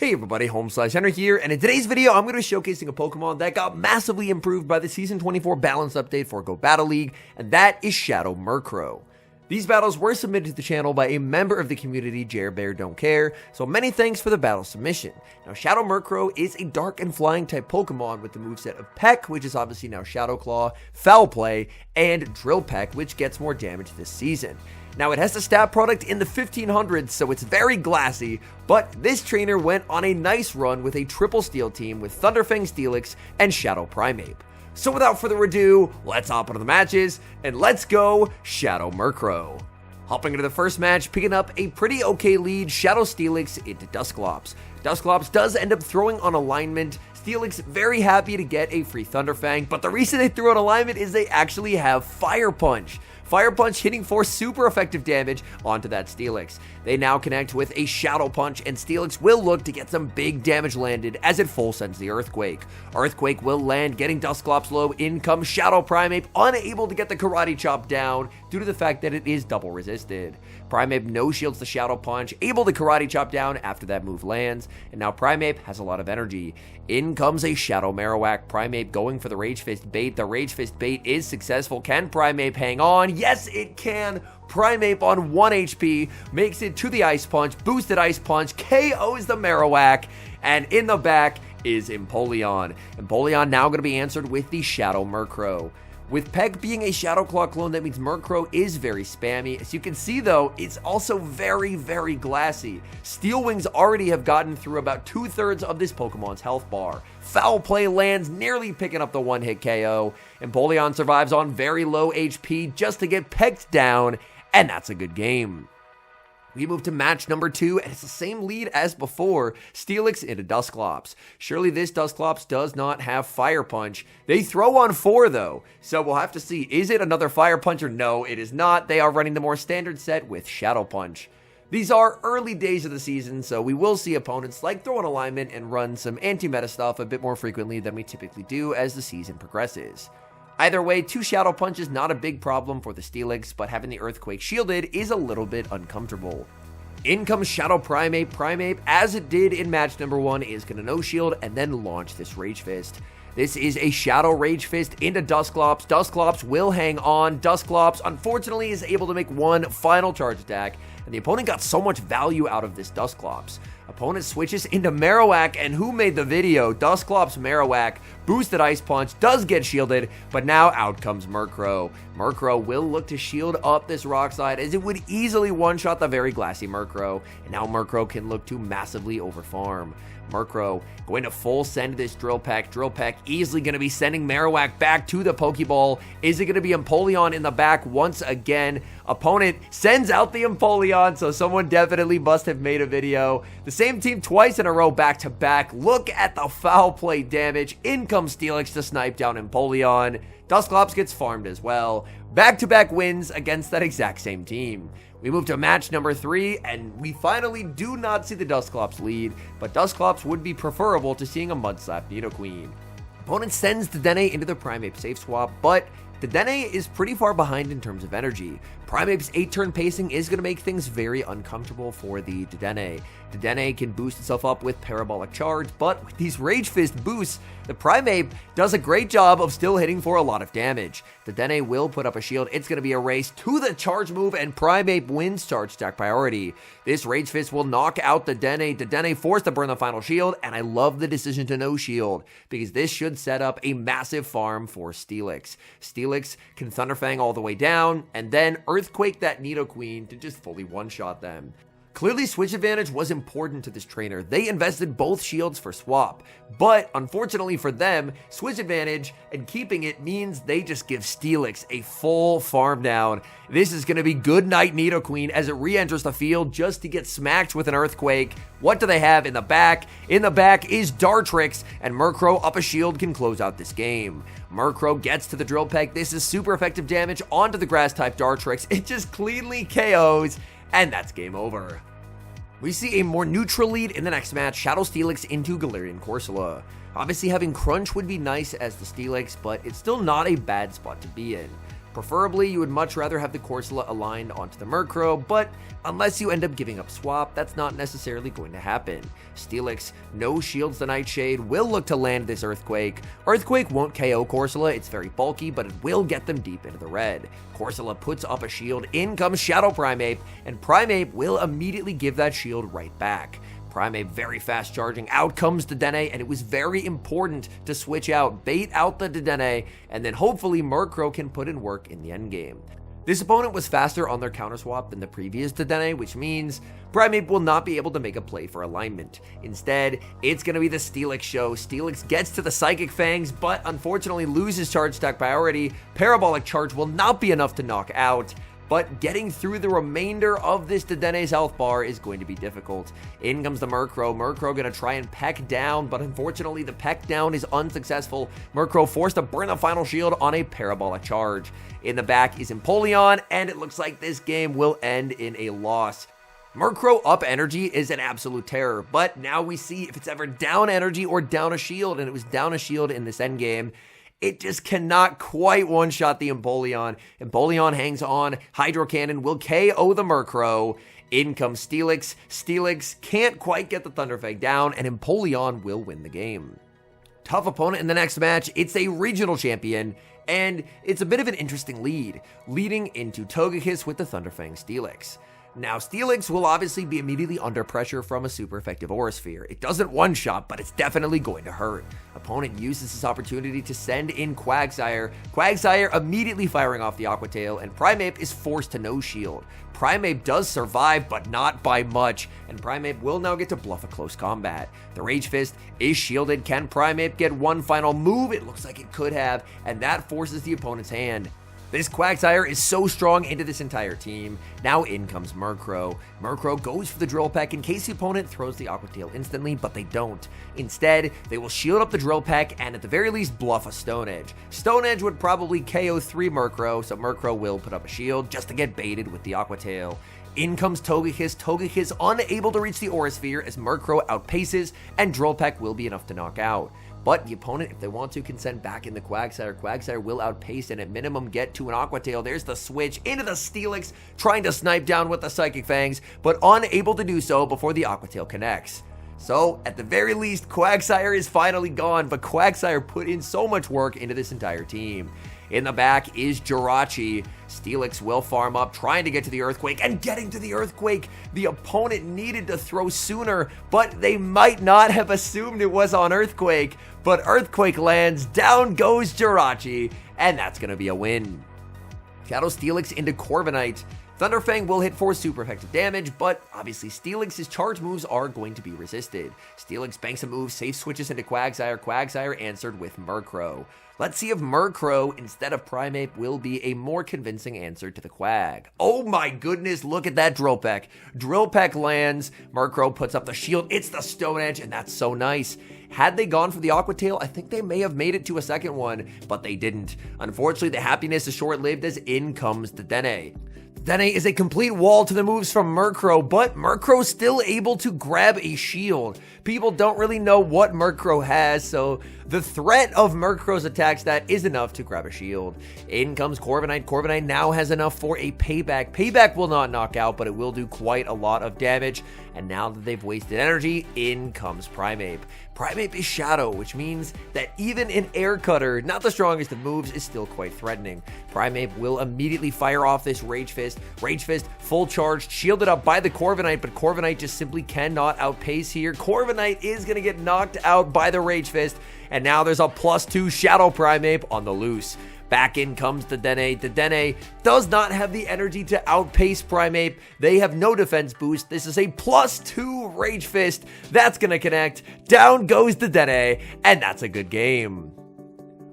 Hey everybody, HomeSliceHenry here, and in today's video, I'm going to be showcasing a Pokemon that got massively improved by the Season 24 balance update for Go Battle League, and that is Shadow Murkrow. These battles were submitted to the channel by a member of the community, Bear Don't Care, so many thanks for the battle submission. Now, Shadow Murkrow is a dark and flying type Pokemon with the moveset of Peck, which is obviously now Shadow Claw, Foul Play, and Drill Peck, which gets more damage this season. Now, it has a stat product in the 1500s, so it's very glassy, but this trainer went on a nice run with a triple steel team with Thunderfang Steelix and Shadow Primeape. So without further ado, let's hop into the matches, and let's go Shadow Murkrow. Hopping into the first match, picking up a pretty okay lead, Shadow Steelix into Dusclops. Dusclops does end up throwing on alignment. Steelix very happy to get a free Thunderfang, but the reason they threw on alignment is they actually have Fire Punch. Fire Punch hitting for super effective damage onto that Steelix. They now connect with a Shadow Punch, and Steelix will look to get some big damage landed as it full sends the Earthquake. Earthquake will land, getting Dusclops low. In comes Shadow Primeape, unable to get the Karate Chop down due to the fact that it is double resisted. Primeape no shields the Shadow Punch, able to Karate Chop down after that move lands, and now Primeape has a lot of energy. In comes a Shadow Marowak. Primeape going for the Rage Fist bait. The Rage Fist bait is successful. Can Primeape hang on? Yes, it can. Primeape on 1 HP makes it to the Ice Punch. Boosted Ice Punch KOs the Marowak, and in the back is Empoleon. Empoleon now going to be answered with the Shadow Murkrow. With Peck being a Shadow Claw clone, that means Murkrow is very spammy. As you can see though, it's also very, very glassy. Steel Wings already have gotten through about 2/3 of this Pokemon's health bar. Foul Play lands, nearly picking up the one-hit KO. Empoleon survives on very low HP just to get pecked down, and that's a good game. We move to match number 2, and it's the same lead as before, Steelix into Dusclops. Surely this Dusclops does not have Fire Punch. They throw on 4 though, so we'll have to see, is it another Fire Punch or no, it is not. They are running the more standard set with Shadow Punch. These are early days of the season, so we will see opponents like throw an alignment and run some anti-meta stuff a bit more frequently than we typically do as the season progresses. Either way, 2 Shadow Punch is not a big problem for the Steelix, but having the Earthquake shielded is a little bit uncomfortable. In comes Shadow Primeape. Primeape, as it did in match number 1, is going to no-shield and then launch this Rage Fist. This is a Shadow Rage Fist into Dusclops. Dusclops will hang on. Dusclops, unfortunately, is able to make one final charge attack, and the opponent got so much value out of this Dusclops. Opponent switches into Marowak, and who made the video? Dusclops Marowak, boosted Ice Punch, does get shielded, but now out comes Murkrow. Murkrow will look to shield up this Rock Slide, as it would easily one-shot the very glassy Murkrow, and now Murkrow can look to massively overfarm. Murkrow going to full send this Drill Peck. Drill Peck easily going to be sending Marowak back to the Pokeball. Is it going to be Empoleon in the back once again? Opponent sends out the Empoleon, so someone definitely must have made a video. The same team twice in a row back to back. Look at the Foul Play damage. In comes Steelix to snipe down Empoleon. Dusclops gets farmed as well. Back-to-back wins against that exact same team. We move to match number 3, and we finally do not see the Dusclops lead, but Dusclops would be preferable to seeing a Mudslap Nidoqueen. Opponent sends Dedenne into the Primeape safe swap, but Dedenne is pretty far behind in terms of energy. Primeape's 8-turn pacing is going to make things very uncomfortable for the Dedenne. Dedenne can boost itself up with Parabolic Charge, but with these Rage Fist boosts, the Primeape does a great job of still hitting for a lot of damage. Dedenne will put up a shield. It's going to be a race to the charge move, and Primeape wins charge stack priority. This Rage Fist will knock out Dedenne. Dedenne forced to burn the final shield, and I love the decision to no shield, because this should set up a massive farm for Steelix. Steelix can Thunderfang all the way down, and then Earthquake that Nidoqueen to just fully one-shot them. Clearly, switch advantage was important to this trainer. They invested both shields for swap, but unfortunately for them, switch advantage and keeping it means they just give Steelix a full farm down. This is going to be good night Nidoqueen as it re-enters the field just to get smacked with an Earthquake. What do they have in the back? In the back is Dartrix, and Murkrow up a shield can close out this game. Murkrow gets to the Drill Peck. This is super effective damage onto the Grass-type Dartrix. It just cleanly KOs, and that's game over. We see a more neutral lead in the next match, Shadow Steelix into Galarian Corsola. Obviously having Crunch would be nice as the Steelix, but it's still not a bad spot to be in. Preferably, you would much rather have the Corsola aligned onto the Murkrow, but unless you end up giving up Swap, that's not necessarily going to happen. Steelix, no shields the Nightshade, will look to land this Earthquake. Earthquake won't KO Corsola, it's very bulky, but it will get them deep into the red. Corsola puts up a shield, in comes Shadow Primeape, and Primeape will immediately give that shield right back. Primeape very fast charging, out comes Dedenne, and it was very important to switch out, bait out the Dedenne, and then hopefully Murkrow can put in work in the endgame. This opponent was faster on their counter swap than the previous Dedenne, which means Primeape will not be able to make a play for alignment. Instead, it's going to be the Steelix show. Steelix gets to the Psychic Fangs, but unfortunately loses charge stack priority. Parabolic Charge will not be enough to knock out, but getting through the remainder of this Dedenne's health bar is going to be difficult. In comes the Murkrow. Murkrow going to try and peck down, but unfortunately the peck down is unsuccessful. Murkrow forced to burn the final shield on a Parabolic Charge. In the back is Empoleon, and it looks like this game will end in a loss. Murkrow up energy is an absolute terror, but now we see if it's ever down energy or down a shield, and it was down a shield in this endgame. It just cannot quite one-shot the Empoleon. Empoleon hangs on. Hydro Cannon will KO the Murkrow. In comes Steelix. Steelix can't quite get the Thunderfang down, and Empoleon will win the game. Tough opponent in the next match. It's a regional champion, and it's a bit of an interesting lead, leading into Togekiss with the Thunderfang Steelix. Now, Steelix will obviously be immediately under pressure from a super effective Aura Sphere. It doesn't one-shot, but it's definitely going to hurt. Opponent uses this opportunity to send in Quagsire. Quagsire immediately firing off the Aqua Tail, and Primeape is forced to no-shield. Primeape does survive, but not by much, and Primeape will now get to bluff a close combat. The Rage Fist is shielded. Can Primeape get one final move? It looks like it could have, and that forces the opponent's hand. This Quagsire is so strong into this entire team. Now in comes Murkrow. Murkrow goes for the Drill Peck in case the opponent throws the Aqua Tail instantly, but they don't. Instead, they will shield up the Drill Peck and at the very least bluff a Stone Edge. Stone Edge would probably KO 3 Murkrow, so Murkrow will put up a shield just to get baited with the Aqua Tail. In comes Togekiss. Togekiss unable to reach the Aura Sphere as Murkrow outpaces, and Drill Peck will be enough to knock out. But the opponent, if they want to, can send back in the Quagsire. Quagsire will outpace and at minimum get to an Aqua Tail. There's the switch into the Steelix, trying to snipe down with the Psychic Fangs, but unable to do so before the Aqua Tail connects. So, at the very least, Quagsire is finally gone, but Quagsire put in so much work into this entire team. In the back is Jirachi. Steelix will farm up, trying to get to the Earthquake, and getting to the Earthquake. The opponent needed to throw sooner, but they might not have assumed it was on Earthquake. But Earthquake lands, down goes Jirachi, and that's going to be a win. Shadow Steelix into Corviknight. Thunderfang will hit for super effective damage, but obviously Steelix's charge moves are going to be resisted. Steelix banks a move, safe switches into Quagsire. Quagsire answered with Murkrow. Let's see if Murkrow instead of Primeape will be a more convincing answer to the Quag. Oh my goodness, look at that Drill Peck. Drill Peck lands, Murkrow puts up the shield, it's the Stone Edge, and that's so nice. Had they gone for the Aqua Tail, I think they may have made it to a second one, but they didn't. Unfortunately, the happiness is short-lived as in comes Dedenne. Dedenne is a complete wall to the moves from Murkrow, but Murkrow's still able to grab a shield. People don't really know what Murkrow has, so the threat of Murkrow's attack stat is enough to grab a shield. In comes Corviknight. Corviknight now has enough for a payback. Payback will not knock out, but it will do quite a lot of damage. And now that they've wasted energy, in comes Primeape. Primeape is Shadow, which means that even an Air Cutter, not the strongest of moves, is still quite threatening. Primeape will immediately fire off this Rage Fist. Rage Fist, full charged, shielded up by the Corviknight, but Corviknight just simply cannot outpace here. Corviknight is going to get knocked out by the Rage Fist, and now there's a +2 Shadow Primeape on the loose. Back in comes Dedenne. Dedenne does not have the energy to outpace Primeape. They have no defense boost. This is a +2 Rage Fist. That's going to connect. Down goes Dedenne, and that's a good game.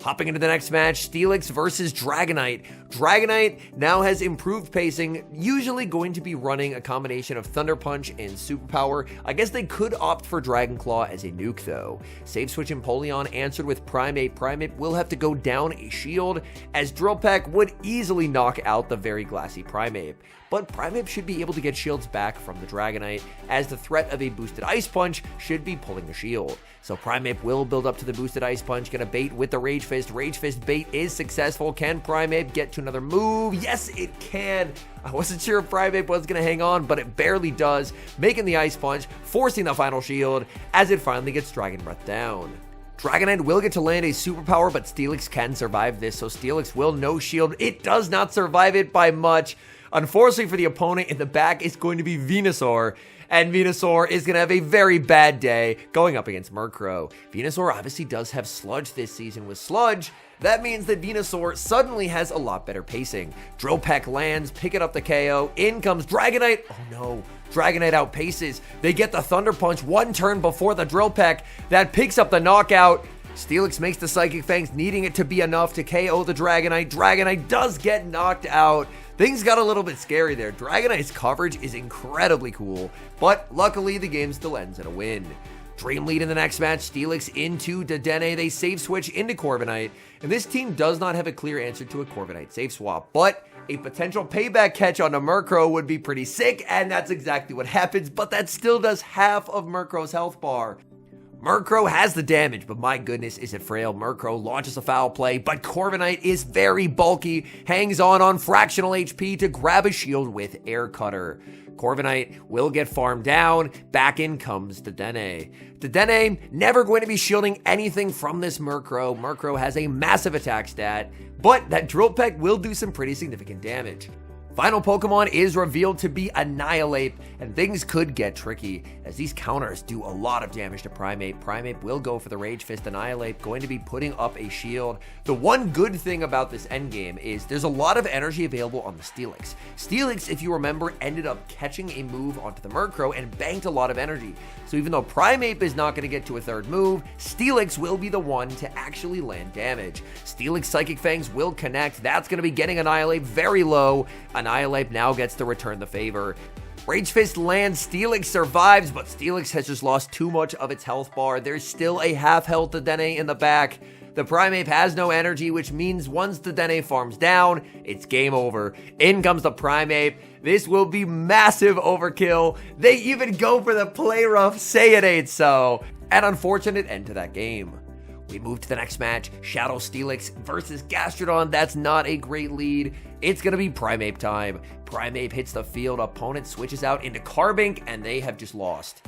Hopping into the next match, Steelix versus Dragonite. Dragonite now has improved pacing, usually going to be running a combination of Thunder Punch and Superpower. I guess they could opt for Dragon Claw as a nuke though. Save switch Empoleon answered with Primeape. Primeape will have to go down a shield, as Drill Peck would easily knock out the very glassy Primeape. But Primeape should be able to get shields back from the Dragonite, as the threat of a boosted Ice Punch should be pulling the shield. So Primeape will build up to the boosted Ice Punch, gonna bait with the Rage Fist. Rage Fist bait is successful. Can Primeape get to another move? Yes, it can. I wasn't sure if Primeape was going to hang on, but it barely does, making the Ice Punch, forcing the final shield as it finally gets Dragon Breath down. Dragonite will get to land a superpower, but Steelix can survive this, so Steelix will no shield. It does not survive it by much. Unfortunately for the opponent, in the back is going to be Venusaur, and Venusaur is going to have a very bad day going up against Murkrow. Venusaur obviously does have Sludge this season. With Sludge, that means that Venusaur suddenly has a lot better pacing. Drill Peck lands, picking up the KO. In comes Dragonite. Oh no, Dragonite outpaces. They get the Thunder Punch one turn before the Drill Peck. That picks up the knockout. Steelix makes the Psychic Fangs, needing it to be enough to KO the Dragonite. Dragonite does get knocked out. Things got a little bit scary there. Dragonite's coverage is incredibly cool, but luckily the game still ends in a win. Dream Lead in the next match, Steelix into Dedenne. They save switch into Corviknight, and this team does not have a clear answer to a Corviknight save swap, but a potential payback catch on a Murkrow would be pretty sick, and that's exactly what happens, but that still does half of Murkrow's health bar. Murkrow has the damage, but my goodness, is it frail. Murkrow launches a foul play, but Corviknight is very bulky, hangs on fractional HP to grab a shield with Air Cutter. Corviknight will get farmed down. Back in comes Dedenne. Dedenne never going to be shielding anything from this Murkrow. Murkrow has a massive attack stat, but that Drill Peck will do some pretty significant damage. Final Pokemon is revealed to be Annihilape, and things could get tricky as these counters do a lot of damage to Primeape. Primeape will go for the Rage Fist. Annihilape going to be putting up a shield. The one good thing about this endgame is there's a lot of energy available on the Steelix. Steelix, if you remember, ended up catching a move onto the Murkrow and banked a lot of energy. So even though Primeape is not going to get to a third move, Steelix will be the one to actually land damage. Steelix Psychic Fangs will connect. That's going to be getting Annihilape very low. Annihilape now gets to return the favor. Rage Fist lands, Steelix survives, but Steelix has just lost too much of its health bar. There's still a half health Dedenne in the back. The Primeape has no energy, which means once Dedenne farms down, it's game over. In comes the Primeape. This will be massive overkill. They even go for the play rough, say it ain't so. An unfortunate end to that game. We move to the next match, Shadow Steelix versus Gastrodon. That's not a great lead. It's going to be Primeape time. Primeape hits the field, opponent switches out into Carbink, and they have just lost.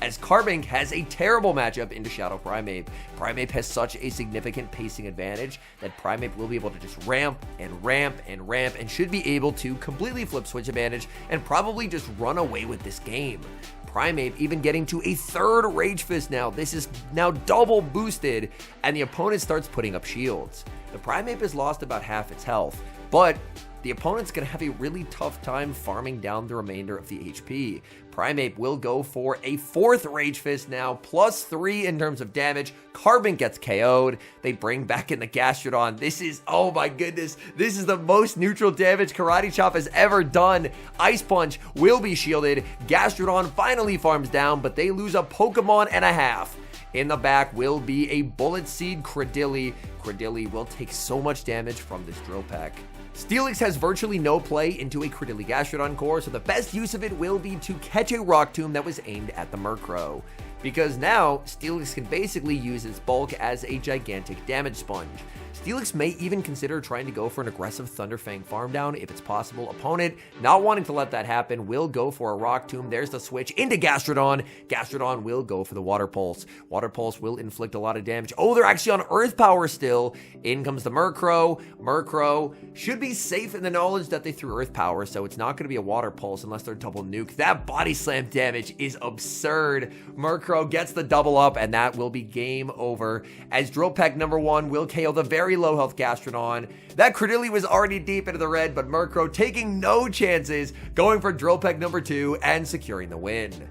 As Carbink has a terrible matchup into Shadow Primeape. Primeape has such a significant pacing advantage that Primeape will be able to just ramp and should be able to completely flip switch advantage and probably just run away with this game. Primeape even getting to a third Rage Fist now. This is now double boosted, and the opponent starts putting up shields. The Primeape has lost about half its health, but the opponent's going to have a really tough time farming down the remainder of the HP. Primeape will go for a fourth Rage Fist now, +3 in terms of damage. Carbink gets KO'd. They bring back in the Gastrodon. This is, oh my goodness, this is the most neutral damage Karate Chop has ever done. Ice Punch will be shielded. Gastrodon finally farms down, but they lose a Pokemon and a half. In the back will be a Bullet Seed Cradilly. Cradilly will take so much damage from this Drill Peck. Steelix has virtually no play into a Cradilly Gastrodon core, so the best use of it will be to catch a Rock Tomb that was aimed at the Murkrow. Because now, Steelix can basically use its bulk as a gigantic damage sponge. Steelix may even consider trying to go for an aggressive Thunderfang farm down if it's possible. Opponent, not wanting to let that happen, will go for a Rock Tomb. There's the switch into Gastrodon. Gastrodon will go for the Water Pulse. Water Pulse will inflict a lot of damage. Oh, they're actually on Earth Power still. In comes the Murkrow. Murkrow should be safe in the knowledge that they threw Earth Power, so it's not going to be a Water Pulse unless they're double nuke. That Body Slam damage is absurd. Murkrow gets the double up, and that will be game over, as Drill Peck number 1 will KO the very low health Gastrodon. That Cradilly was already deep into the red, but Murkrow taking no chances, going for Drill Peck number 2 and securing the win.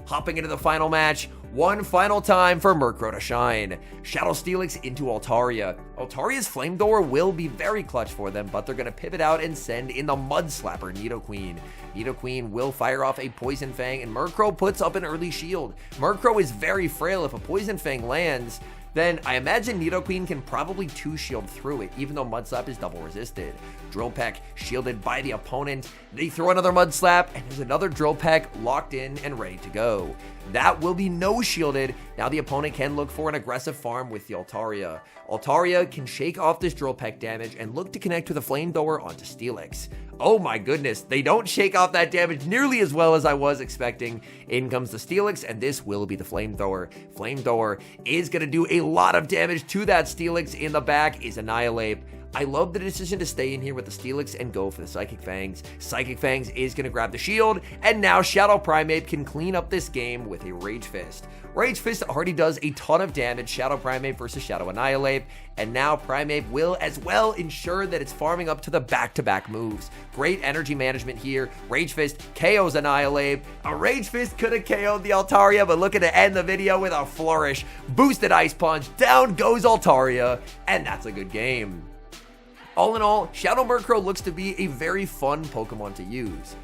Hopping into the final match, one final time for Murkrow to shine. Shadow Steelix into Altaria. Altaria's Flame Door will be very clutch for them, but they're going to pivot out and send in the Mud Slapper, Nidoqueen. Nidoqueen will fire off a Poison Fang, and Murkrow puts up an early shield. Murkrow is very frail. If a Poison Fang lands, then I imagine Nidoqueen can probably 2-shield through it, even though Mud Slap is double resisted. Drill Peck shielded by the opponent. They throw another Mud Slap, and there's another Drill Peck locked in and ready to go. That will be no shielded. Now the opponent can look for an aggressive farm with the Altaria. Altaria can shake off this Drill Peck damage and look to connect with a Flamethrower onto Steelix. Oh my goodness, they don't shake off that damage nearly as well as I was expecting. In comes the Steelix, and this will be the Flamethrower. Flamethrower is going to do a lot of damage to that Steelix. In the back is Annihilape. I love the decision to stay in here with the Steelix and go for the Psychic Fangs. Psychic Fangs is going to grab the shield, and now Shadow Primeape can clean up this game with a Rage Fist. Rage Fist already does a ton of damage, Shadow Primeape versus Shadow Annihilape, and now Primeape will as well ensure that it's farming up to the back-to-back moves. Great energy management here. Rage Fist KOs Annihilape. A Rage Fist could have KO'd the Altaria, but looking to end the video with a flourish. Boosted Ice Punch, down goes Altaria, and that's a good game. All in all, Shadow Murkrow looks to be a very fun Pokemon to use.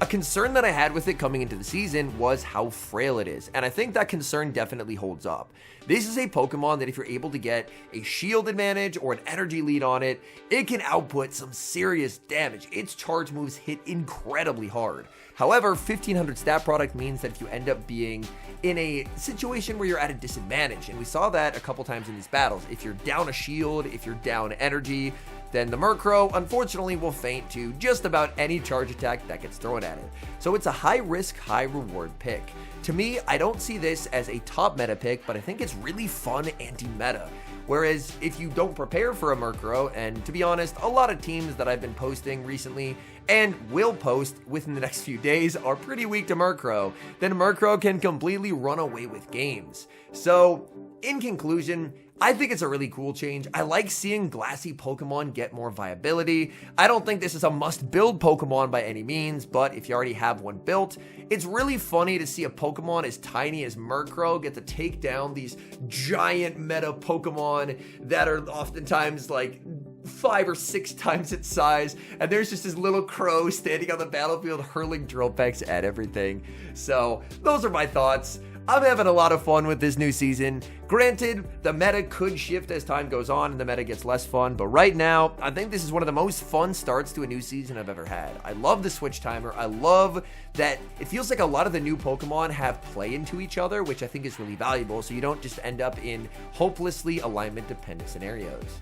A concern that I had with it coming into the season was how frail it is, and I think that concern definitely holds up. This is a Pokemon that if you're able to get a shield advantage or an energy lead on it, it can output some serious damage. Its charge moves hit incredibly hard. However, 1500 stat product means that if you end up being in a situation where you're at a disadvantage, and we saw that a couple times in these battles, if you're down a shield, if you're down energy, then the Murkrow, unfortunately, will faint to just about any charge attack that gets thrown at it. So it's a high-risk, high-reward pick. To me, I don't see this as a top meta pick, but I think it's really fun anti-meta. Whereas if you don't prepare for a Murkrow, and to be honest, a lot of teams that I've been posting recently and will post within the next few days are pretty weak to Murkrow, then Murkrow can completely run away with games. So, in conclusion, I think it's a really cool change. I like seeing glassy Pokemon get more viability. I don't think this is a must-build Pokemon by any means, but if you already have one built, it's really funny to see a Pokemon as tiny as Murkrow get to take down these giant meta Pokemon that are oftentimes like 5 or 6 times its size, and there's just this little crow standing on the battlefield hurling Drill Pecks at everything. So those are my thoughts. I'm having a lot of fun with this new season. Granted, the meta could shift as time goes on and the meta gets less fun, but right now, I think this is one of the most fun starts to a new season I've ever had. I love the switch timer. I love that it feels like a lot of the new Pokemon have play into each other, which I think is really valuable, so you don't just end up in hopelessly alignment-dependent scenarios.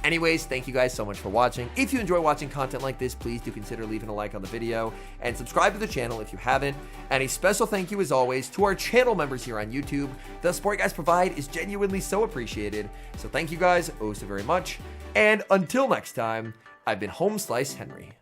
Anyways, thank you guys so much for watching. If you enjoy watching content like this, please do consider leaving a like on the video and subscribe to the channel if you haven't. And a special thank you as always to our channel members here on YouTube. The support you guys provide is genuinely so appreciated. So thank you guys oh so very much. And until next time, I've been HomeSliceHenry.